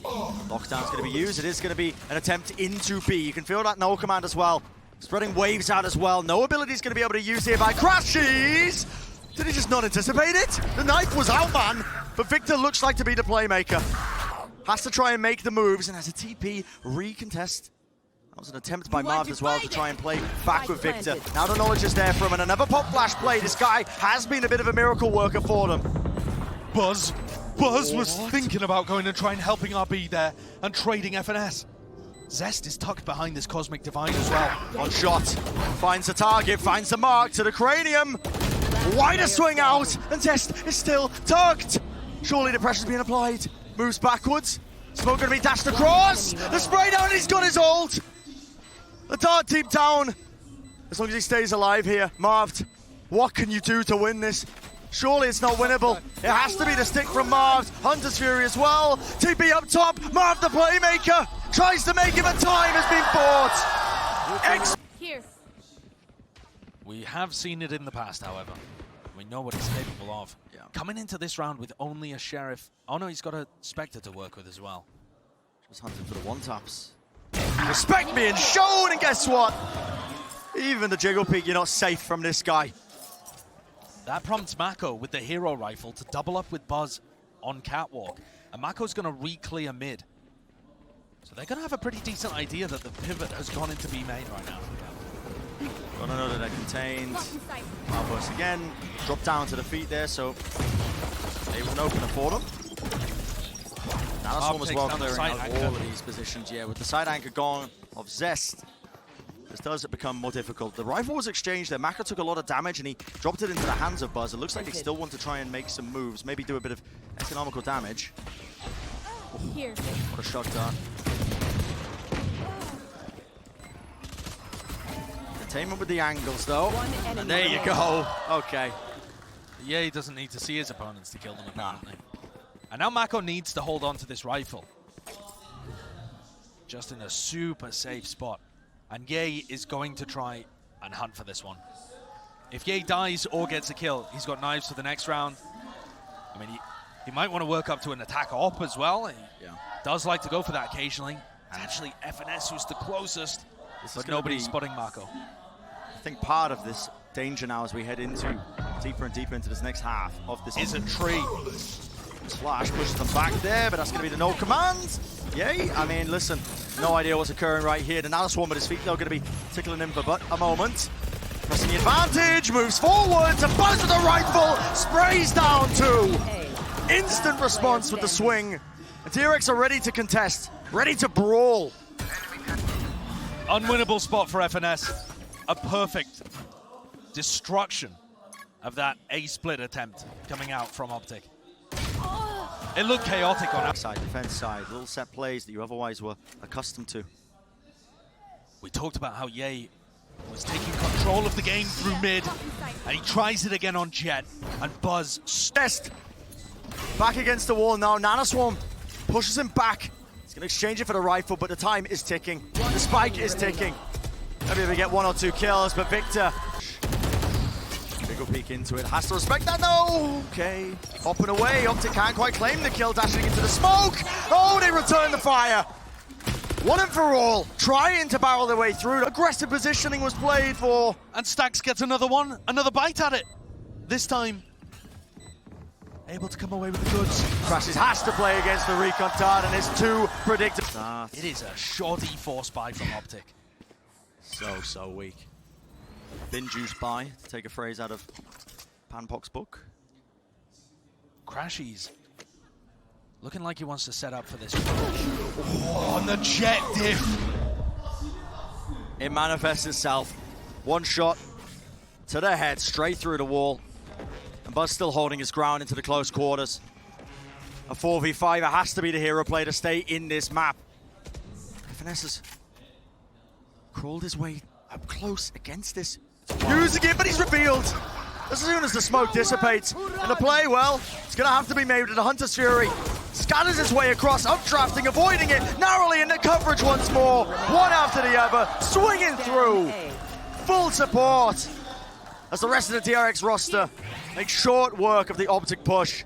Lockdown's going to be used. It is going to be an attempt into B. You can feel that no command as well. Spreading waves out as well. No ability is going to be able to use here by Crashies. Did he just not anticipate it? The knife was out, man. But Victor looks like to be the playmaker. Has to try and make the moves, and has a TP recontest. That was an attempt by Marv as well to try and play back with Victor. Now the knowledge is there from him, and another pop flash play. This guy has been a bit of a miracle worker for them. Buzz was thinking about going and trying helping RB there and trading FNS. Zest is tucked behind this Cosmic Divide as well. One shot, finds the target, finds the mark to the cranium. Wider swing out, and Zest is still tucked. Surely the pressure's being applied. Moves backwards. Smoke gonna be dashed across. The spray down, he's got his ult. The dart deep down. As long as he stays alive here. Marv, what can you do to win this? Surely it's not winnable. It has to be the stick from Marv. Hunter's Fury as well. TP up top. Marv the playmaker. Tries to make it, but time has been bought. Here. We have seen it in the past, however. We know what he's capable of. Yeah. Coming into this round with only a Sheriff. Oh no, he's got a Spectre to work with as well. Just hunting for the one-taps. Respect being shown, and guess what? Even the jiggle peak, you're not safe from this guy. That prompts Mako with the hero rifle to double up with Buzz on Catwalk. And Mako's going to re-clear mid. So they're going to have a pretty decent idea that the pivot has gone into B main right now. Got to know that they're contained. Malverse again. Drop down to the feet there, so they will open it for them. Now this one as well clearing out all of these positions. Yeah, with the side anchor gone of Zest, this does become more difficult. The rifle was exchanged there. Maka took a lot of damage and he dropped it into the hands of Buzz. It looks like they still want to try and make some moves, maybe do a bit of economical damage. Here. What a shot done. Containment with the angles though. And there you go. Okay. Yeah, he doesn't need to see his opponents to kill them apparently. And now Mako needs to hold on to this rifle. Just in a super safe spot. And Ye is going to try and hunt for this one. If Ye dies or gets a kill, he's got knives for the next round. I mean, he might want to work up to an attack op as well. He does like to go for that occasionally. Actually, FNS was the closest, but nobody's spotting Mako. I think part of this danger now as we head into deeper and deeper into this next half of this is a tree. Flash pushes them back there, but that's going to be the no command. Yay. I mean, listen, no idea what's occurring right here. The now swarm at his feet, though, going to be tickling him for but a moment. Pressing the advantage, moves forwards, and Buzz with the rifle, sprays down two. Instant response with the swing. And DRX are ready to contest, ready to brawl. Unwinnable spot for FNS. A perfect destruction of that A-split attempt coming out from Optic. It looked chaotic on our side, defense side, little set plays that you otherwise were accustomed to. We talked about how Ye was taking control of the game through mid, and he tries it again on Jet, and Buzz Test. Back against the wall now. Nanoswarm pushes him back. He's going to exchange it for the rifle, but the time is ticking. The spike is ticking. Maybe we get 1 or 2 kills, but Victor. Bigger peek into it. Has to respect that. No. Okay. Hopping away. Optic can't quite claim the kill, dashing into the smoke. Oh, they return the fire. One and for all, trying to barrel their way through. Aggressive positioning was played for. And Stax gets another one, another bite at it. This time, able to come away with the goods. Crashes has to play against the recon Tard and it's too predictable. It is a shoddy force buy from OPTIC. So weak. Bin juice buy, to take a phrase out of Panpok's book. Crashies looking like he wants to set up for this. Oh, on the jet diff. It manifests itself. One shot to the head, straight through the wall. And Buzz still holding his ground into the close quarters. A 4v5, it has to be the hero play to stay in this map. Finesse has crawled his way up close against this. Using it, but he's revealed. As soon as the smoke dissipates. And the play, well, it's going to have to be made with the Hunter's Fury. Scatters his way across, updrafting, avoiding it, narrowly into coverage once more. One after the other, swinging through. Full support. As the rest of the DRX roster makes short work of the OPTIC push.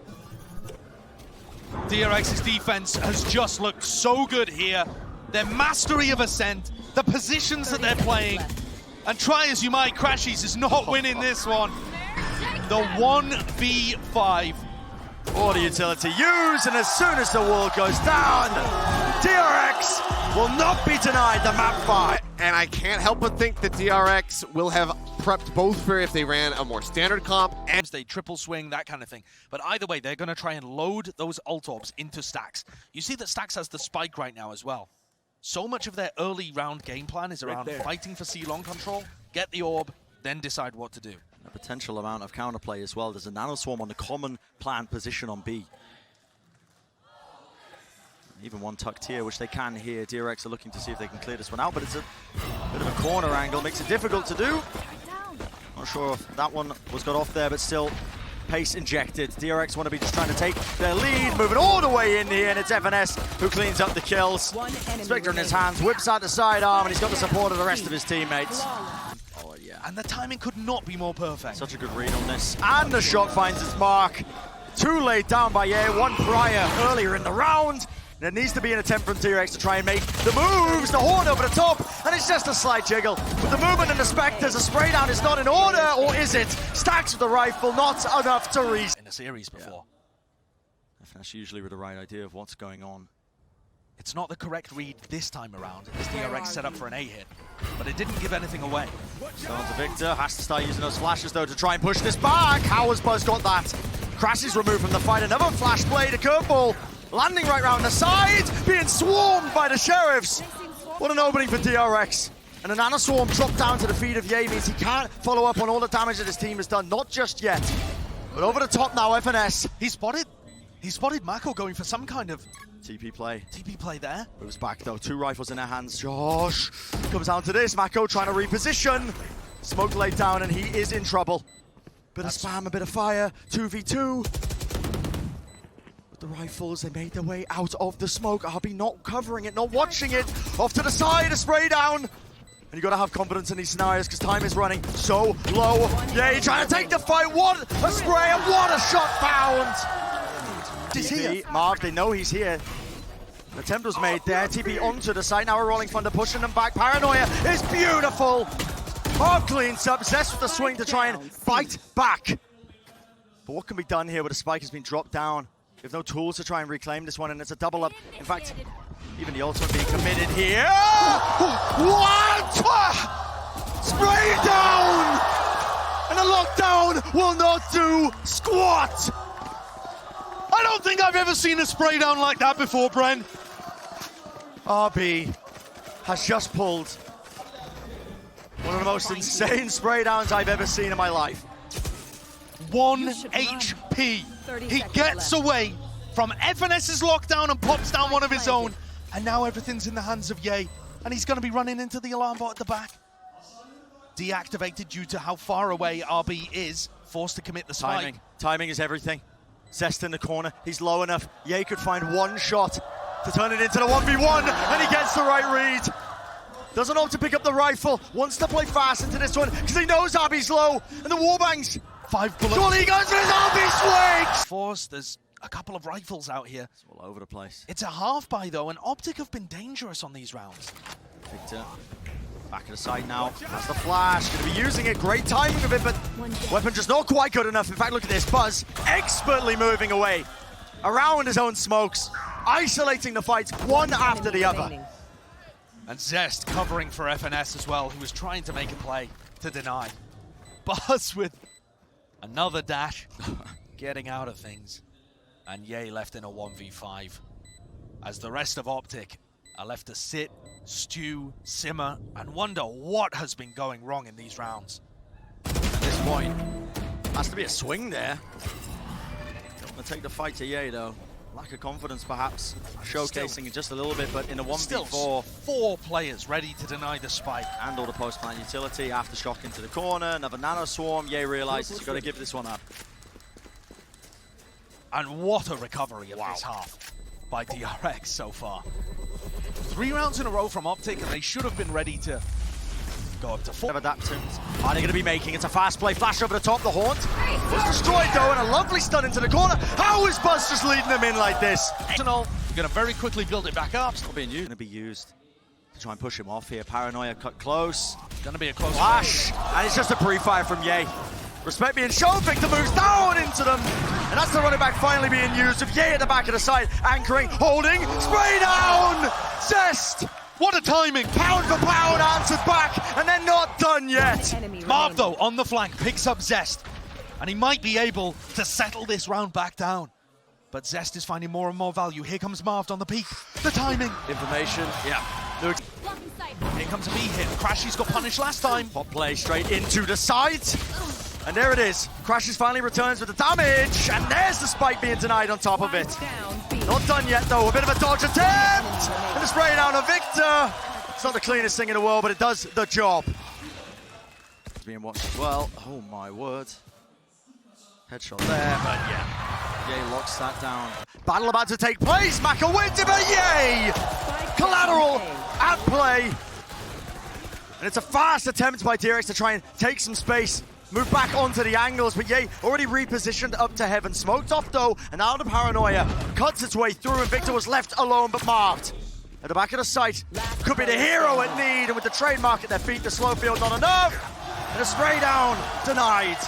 DRX's defense has just looked so good here. Their mastery of Ascent, the positions that they're playing. And try as you might, Crashies is not winning this one. The 1v5. All the utility used, and as soon as the wall goes down, DRX will not be denied the map fight. And I can't help but think that DRX will have prepped both for if they ran a more standard comp. And They triple swing, that kind of thing. But either way, they're going to try and load those ult orbs into Stax. You see that Stax has the spike right now as well. So much of their early round game plan is around fighting for C-long control, get the orb, then decide what to do. A potential amount of counterplay as well. There's a nanoswarm on the common planned position on B. Even one tucked here, which they can here. DRX are looking to see if they can clear this one out, but it's a bit of a corner angle, makes it difficult to do. Not sure if that one was got off there, but still pace injected. DRX want to be just trying to take their lead, moving all the way in here, and it's FNS who cleans up the kills. Spectre in his hands, whips out the sidearm, and he's got the support of the rest of his teammates. Oh yeah. And the timing could not be more perfect. Such a good read on this. And the shot finds its mark. Two laid down by Ye, one prior earlier in the round. There needs to be an attempt from DRX to try and make the moves, the horn over the top, and it's just a slight jiggle. With the movement and the Spectres, a spray down is not in order, or is it? Stacks with the rifle, not enough to reach. In a series before. That's usually with the right idea of what's going on. It's not the correct read this time around, as DRX set up for an A hit, but it didn't give anything away. Stones to Victor, has to start using those flashes though to try and push this back. How has Buzz got that? Crashes removed from the fight, another flash play, the curveball. Landing right round the side, being swarmed by the Sheriffs. What an opening for DRX. And a nanoswarm dropped down to the feet of Ye means he can't follow up on all the damage that his team has done, not just yet. But over the top now, FNS. He spotted Mako going for some kind of TP play. TP play there. Moves back though, two rifles in their hands. Josh comes down to this, Mako trying to reposition. Smoke laid down and he is in trouble. Bit of spam, a bit of fire, 2v2. The rifles, they made their way out of the smoke. RB not covering it, not watching it. Off to the side, a spray down. And you got to have confidence in these scenarios because time is running so low. Yeah, trying to take the fight. What a spray and what a shot found. He's here. Marv, they know he's here. An attempt was made there. TP onto the side. Now a Rolling Thunder pushing them back. Paranoia is beautiful. Marv cleans up. Zest with the swing to try and fight back. But what can be done here with a spike has been dropped down? You have no tools to try and reclaim this one, and it's a double up. In fact, even the ultimate being committed here. What? Spray down! And a lockdown will not do squat! I don't think I've ever seen a spray down like that before, Bren. RB has just pulled one of the most insane spray downs I've ever seen in my life. 1 HP. He gets away from FNS's lockdown and pops down one of his own. And now everything's in the hands of Ye. And he's going to be running into the alarm bot at the back. Deactivated due to how far away RB is. Forced to commit the spike. Timing is everything. Zest in the corner. He's low enough. Ye could find one shot to turn it into the 1v1. And he gets the right read. Doesn't opt to pick up the rifle. Wants to play fast into this one because he knows RB's low. And the warbangs. 5 bullets. Surely he goes for his RB swing! Force, there's a couple of rifles out here. It's all over the place. It's a half buy though, and OPTIC have been dangerous on these rounds. Victor, back of the side now. That's the flash. Going to be using it. Great timing of it, but weapon just not quite good enough. In fact, look at this. Buzz expertly moving away around his own smokes, isolating the fights one after the other. And Zest covering for FNS as well, who was trying to make a play to deny. Buzz with another dash, getting out of things. And Ye left in a 1v5. As the rest of OPTIC are left to sit, stew, simmer, and wonder what has been going wrong in these rounds. At this point, has to be a swing there. Don't want to take the fight to Ye though. Lack of confidence perhaps, showcasing it just a little bit, but in a 1v4. Still 4 players ready to deny the spike. And all the post-plant utility, aftershock into the corner, another nano swarm. Ye realizes he's got to give this one up. And what a recovery of this half by DRX so far. 3 rounds in a row from OPTIC, and they should have been ready to go up to 4. Adaptations are they going to be making? It's a fast play, flash over the top, the haunt was destroyed though, and a lovely stun into the corner. How is Buzz just leading them in like this? Arsenal going to very quickly build it back up. Still being used. Going to be used to try and push him off here. Paranoia cut close. Going to be a close flash, and it's just a pre-fire from Ye. Respect being shown, Victor moves down into them, and that's the running back finally being used with Ye at the back of the side, anchoring, holding, spray down! Zest! What a timing! Pound for pound answered back, and they're not done yet! Marv, though, on the flank, picks up Zest, and he might be able to settle this round back down. But Zest is finding more and more value. Here comes Marv on the peak. The timing! Information, yeah. Here comes a B hit. Crashy's got punished last time. Pop play straight into the side. And there it is. Crashes finally returns with the damage, and there's the spike being denied on top of it. Not done yet though, a bit of a dodge attempt! And a spray down on Victor. It's not the cleanest thing in the world, but it does the job. It's being watched as well. Oh my word. Headshot there, but yeah. Ye locks that down. Battle about to take place. Maka wins it, but Ye! Collateral at play. And it's a fast attempt by DRX to try and take some space. Move back onto the angles, but Ye already repositioned up to heaven. Smoked off though, and now the Paranoia cuts its way through, and Victor was left alone but marked. At the back of the site, could be the hero at need, and with the trademark at their feet, the slow field not enough, and a spray down denied.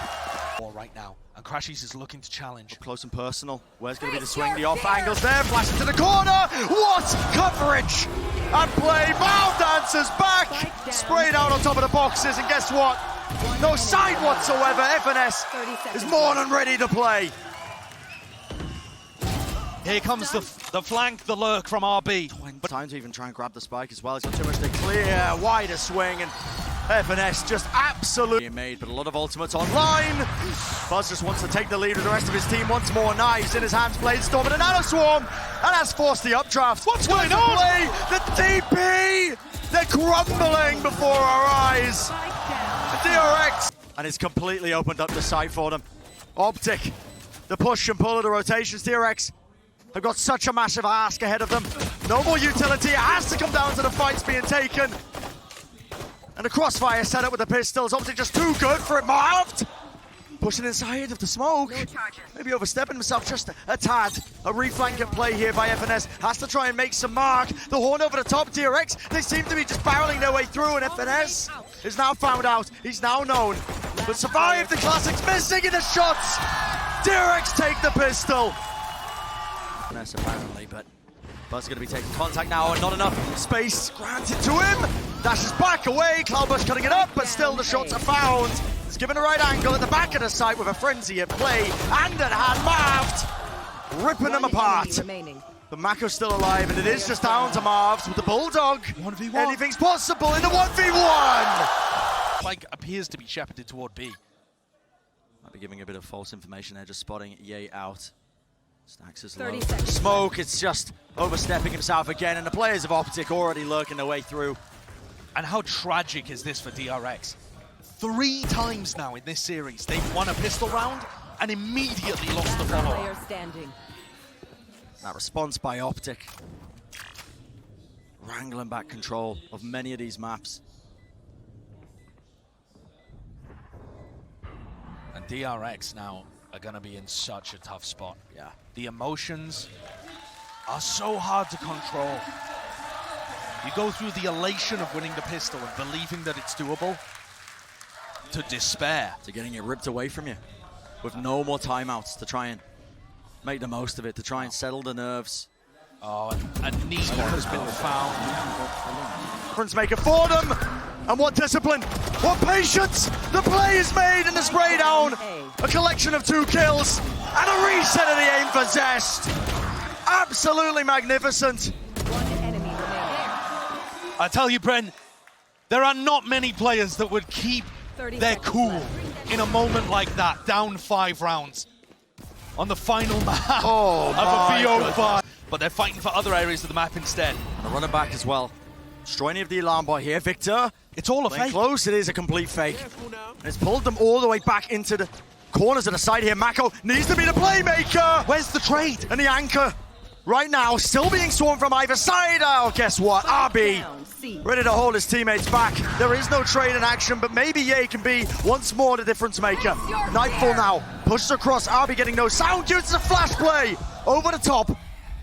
Right now, and Crashies is looking to challenge. Up close and personal. Where's going to be the swing? The off angles there, flash into the corner. What coverage! And play, Marv dances back, sprayed out on top of the boxes, and guess what? No side whatsoever. FNS is more than ready to play. Here comes the flank, the lurk from RB. But time to even try and grab the spike as well. He's got too much to clear. Wider swing, and FNS just absolutely made, but a lot of ultimates online. Buzz just wants to take the lead with the rest of his team once more. Knives in his hands, Blade Storm and a Nano Swarm, and has forced the updraft. What's going on? Play the TP! They're crumbling before our eyes. DRX, and it's completely opened up the site for them. OPTIC, the push and pull of the rotations. DRX have got such a massive ask ahead of them. No more utility, it has to come down to the fights being taken. And the crossfire set up with the pistols. OPTIC just too good for it. Marved! Pushing inside of the smoke. Maybe overstepping himself just a tad. A reflank at play here by FNS. Has to try and make some mark. The horn over the top, DRX. They seem to be just barreling their way through, and FNS is now found out. He's now known. But survived the classics, missing in the shots. DRX take the pistol. FNS apparently, but Buzz going to be taking contact now, and not enough space granted to him. Dashes back away. Cloudbush cutting it up, but still the shots are found. He's given a right angle at the back of the site with a frenzy at play and at hand. Marved, ripping them apart. But Mako's still alive, and it is just down to Marv's with the Bulldog. 1v1. Anything's possible in the 1v1. Like appears to be shepherded toward B. Might be giving a bit of false information there, just spotting Ye out. Stacks is low. Smoke, it's just overstepping himself again, and the players of OPTIC already lurking their way through. And how tragic is this for DRX? 3 times now in this series, they've won a pistol round and immediately lost the follow-up. That response by OPTIC, wrangling back control of many of these maps. And DRX now are going to be in such a tough spot. Yeah. The emotions are so hard to control. You go through the elation of winning the pistol and believing that it's doable, to despair. To getting it ripped away from you with no more timeouts to try and make the most of it, to try and settle the nerves. Oh, a need has been found. Difference maker for them. And what discipline, what patience the play is made in the spray down. A collection of 2 kills and a reset of the aim for Zest. Absolutely magnificent. One enemy remaining. I tell you, Bren, there are not many players that would keep 30 their seconds cool left. in a moment like that, down 5 rounds on the final map Oh, of my a BO5. But they're fighting for other areas of the map instead. And a runner back as well. Destroying of the alarm bot here, Victor. It's all a Playing fake. close, it is a complete fake. And it's pulled them all the way back into the corners of the side here. Mako needs to be the playmaker. Where's the trade? And the anchor right now still being swarmed from either side. Oh, guess what? RB Down, C. ready to hold his teammates back. There is no trade in action, but maybe Ye can be once more the difference maker. Nightfall now, pushes across, RB getting no sound, uses a flash play over the top.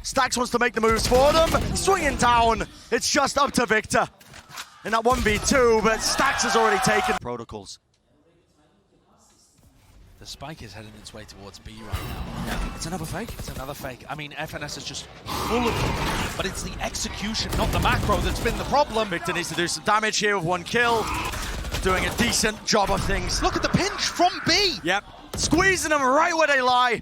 Stax wants to make the moves for them, swinging down. It's just up to Victor in that 1v2, but Stax has already taken protocols. The spike is heading its way towards B right now. Yeah, it's another fake. It's another fake. I mean, FNS is just full of them, but it's the execution, not the macro, that's been the problem. Victor needs to do some damage here with 1 kill. Doing a decent job of things. Look at the pinch from B. Yep, squeezing them right where they lie.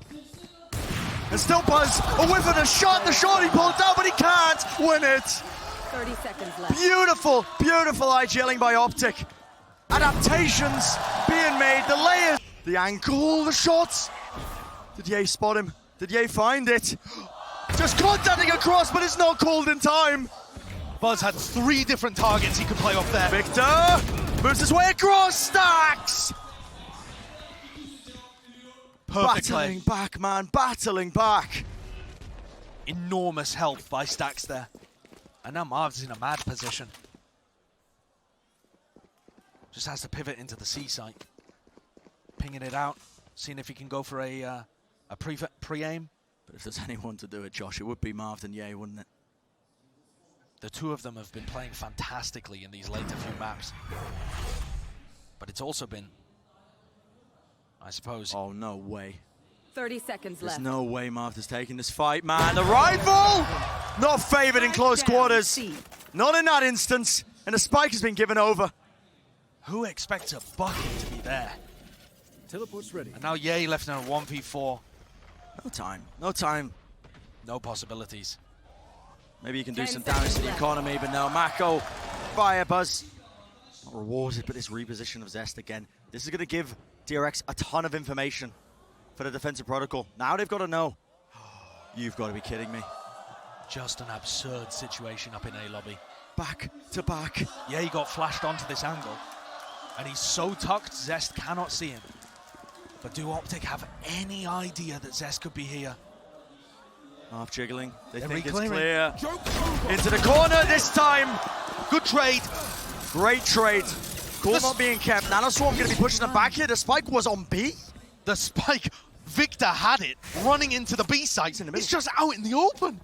And still Buzz, a whiff of the shot he pulled down, but he can't win it. 30 seconds left. Beautiful, beautiful IGLing by Optic. Adaptations being made, the layers, the ankle, the shots. Did Ye spot him? Did Ye find it? Just contacting across, but it's not called in time. Buzz had 3 different targets he could play off there. Victor moves his way across, Stacks. Perfect Battling play. back, man, battling back. Enormous help by Stax there. And now Marv's in a mad position. Just has to pivot into the C site. Pinging it out, seeing if he can go for a pre-aim. But if there's anyone to do it, Josh, it would be Marv and Ye, wouldn't it? The 2 of them have been playing fantastically in these later few maps. But it's also been, I suppose... Oh, no way. 30 seconds There's left. no way Marv is taking this fight, man. The rival! Not favored in close quarters. C. Not in that instance. And the spike has been given over. Who expects a bucket to be there? Teleport's ready. And now Ye left in a 1v4. No time. No time. No possibilities. Maybe you can do 10 some damage to the seconds economy, but no. Mako, fire Buzz. Not rewarded, but this reposition of Zest again. This is going to give DRX a ton of information for the defensive protocol. Now they've got to know. You've got to be kidding me. Just an absurd situation up in A lobby. Back to back. Ye got flashed onto this angle. And he's so tucked, Zest cannot see him. But do Optic have any idea that Zest could be here? Half jiggling. They They're think it's reclaiming. clear. Into the corner this time. Good trade. Great trade. Cool not being kept. Nanoswarm going to be pushing them back here. The spike was on B. The spike, Victor had it, running into the B site. It's just out in the open.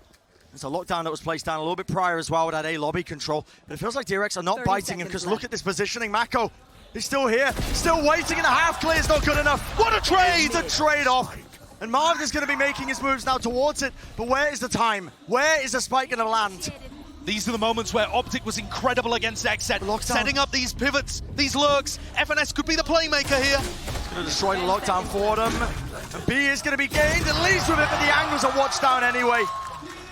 There's a lockdown that was placed down a little bit prior as well with that A lobby control. But it feels like DRX are not 30 biting him seconds because left. look at this positioning. Mako, he's still here, still waiting, and the half clear is not good enough. What a trade! It's a trade-off. And Marv is going to be making his moves now towards it. But where is the time? Where is the spike going to land? These are the moments where Optic was incredible against XZ, Lockdown. setting up these pivots, these lurks. FNS could be the playmaker here. Going to destroy the lockdown for them. And B is going to be gained, at least with it, but the angles are watched down anyway.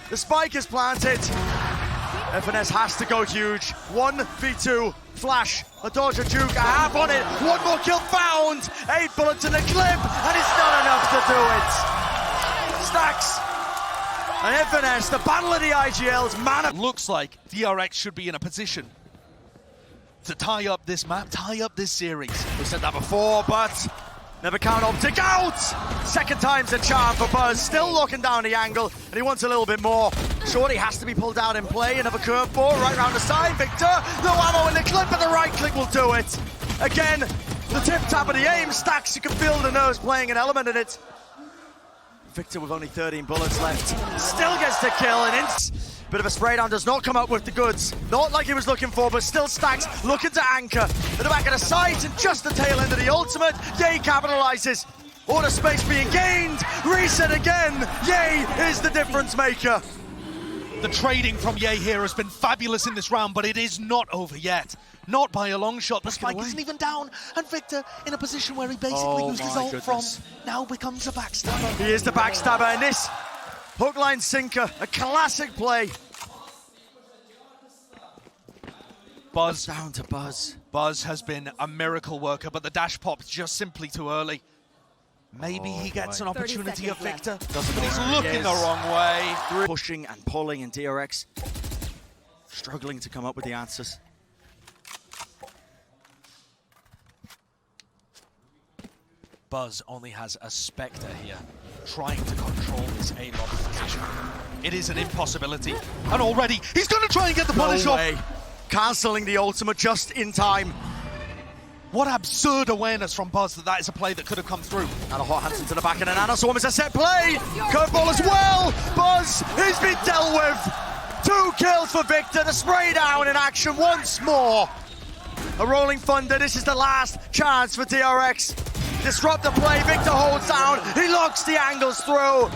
The spike is planted. FNS has to go huge. 1v2, flash, a dodge, a juke, a half on it. 1 more kill found. 8 bullets in the clip, and it's not enough to do it. Stacks and FNS, the battle of the IGLs, man. Looks like DRX should be in a position to tie up this map, tie up this series. We said that before, but never count Optic out. Second time's a charm for Buzz. Still locking down the angle, and he wants a little bit more. Shorty has to be pulled out in play. Another curveball right round the side. Victor, no ammo in the clip, but the right click will do it. Again, The tip tap of the aim stacks. You can feel the nerves playing an element in it. Victor with only 13 bullets left still gets the kill, and bit of a spray down, does not come up with the goods. Not like he was looking for, but still stacks, looking to anchor. At the back of the site, and just the tail end of the ultimate. Ye capitalizes. Order space being gained. Reset again. Ye is the difference maker. The trading from Ye here has been fabulous in this round, but it is not over yet. Not by a long shot. The spike isn't even down, and Victor, in a position where he basically used his ult from, now becomes a backstabber. He is the backstabber, and this hook line sinker, a classic play. Buzz. Down to Buzz. Buzz has been a miracle worker, but the dash pop's just simply too early. Maybe he gets an opportunity of Victor, but he's looking the wrong way. Pushing and pulling, and DRX struggling to come up with the answers. Buzz only has a Spectre here, trying to control this A-lob position. It is an impossibility, and already he's going to try and get the punish off. Cancelling the ultimate just in time. What absurd awareness from Buzz that is a play that could have come through. And a hot Hansen to the back, and an Anastorm is a set play. Curveball as well. Buzz has been dealt with. 2 kills for Victor. The spray down in action once more. A rolling thunder. This is the last chance for DRX. Disrupt the play. Victor holds down. He locks the angles through.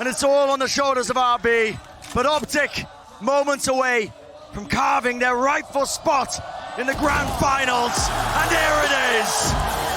And it's all on the shoulders of RB. But OPTIC, moments away from carving their rightful spot in the grand finals. And here it is.